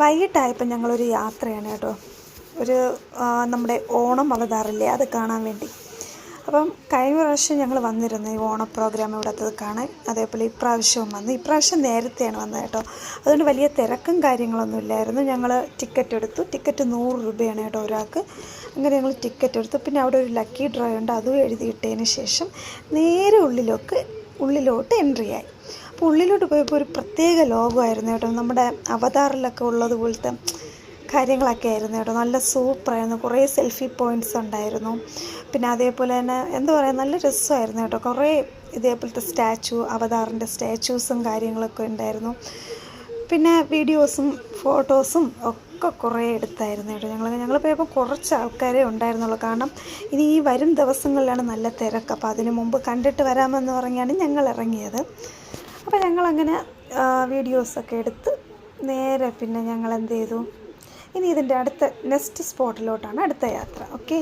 വൈകിട്ടായപ്പോൾ ഞങ്ങളൊരു യാത്രയാണ് കേട്ടോ. ഒരു നമ്മുടെ ഓണം അവതാറില്ലേ, അത് കാണാൻ വേണ്ടി. അപ്പം കഴിഞ്ഞ പ്രാവശ്യം ഞങ്ങൾ വന്നിരുന്നു ഈ ഓണ പ്രോഗ്രാം ഇവിടുത്തത് കാണാൻ. അതേപോലെ ഇപ്രാവശ്യവും വന്നു. ഇപ്രാവശ്യം നേരത്തെയാണ് വന്നത് കേട്ടോ. അതുകൊണ്ട് വലിയ തിരക്കും കാര്യങ്ങളൊന്നും ഇല്ലായിരുന്നു. ഞങ്ങൾ ടിക്കറ്റ് എടുത്തു. ടിക്കറ്റ് 100 രൂപയാണ് കേട്ടോ ഒരാൾക്ക്. അങ്ങനെ ഞങ്ങൾ ടിക്കറ്റ് എടുത്തു. പിന്നെ അവിടെ ഒരു ലക്കി ഡ്രോ ഉണ്ട്, അതും എഴുതിയിട്ടതിന് ശേഷം നേരെ ഉള്ളിലോട്ട് എൻട്രി ആയി. അപ്പോൾ ഉള്ളിലോട്ട് പോയപ്പോൾ ഒരു പ്രത്യേക ലോകമായിരുന്നു കേട്ടോ. നമ്മുടെ അവതാറിലൊക്കെ ഉള്ളതുപോലത്തെ കാര്യങ്ങളൊക്കെ ആയിരുന്നു കേട്ടോ. നല്ല സൂപ്പറായിരുന്നു. കുറേ സെൽഫി പോയിൻറ്റ്സ് ഉണ്ടായിരുന്നു. പിന്നെ അതേപോലെ തന്നെ എന്താ പറയുക, നല്ല രസമായിരുന്നു കേട്ടോ. കുറേ ഇതേപോലത്തെ അവതാറിൻ്റെ സ്റ്റാച്യൂസും കാര്യങ്ങളൊക്കെ ഉണ്ടായിരുന്നു. പിന്നെ വീഡിയോസും ഫോട്ടോസും ഒക്കെ കുറേ എടുത്തായിരുന്നു കേട്ടോ. ഞങ്ങൾ പോയപ്പോൾ കുറച്ച് ആൾക്കാരേ ഉണ്ടായിരുന്നുള്ളൂ. കാരണം ഇനി ഈ വരും ദിവസങ്ങളിലാണ് നല്ല തിരക്ക്. അപ്പോൾ അതിന് മുമ്പ് കണ്ടിട്ട് വരാമെന്ന് പറഞ്ഞാണ് ഞങ്ങൾ ഇറങ്ങിയത്. അപ്പോൾ ഞങ്ങളങ്ങനെ വീഡിയോസൊക്കെ എടുത്ത് നേരെ പിന്നെ ഞങ്ങൾ എന്ത് ചെയ്തു, ഇനി ഇതിൻ്റെ നെക്സ്റ്റ് സ്പോട്ടിലോട്ടാണ് അടുത്ത യാത്ര. ഓക്കെ.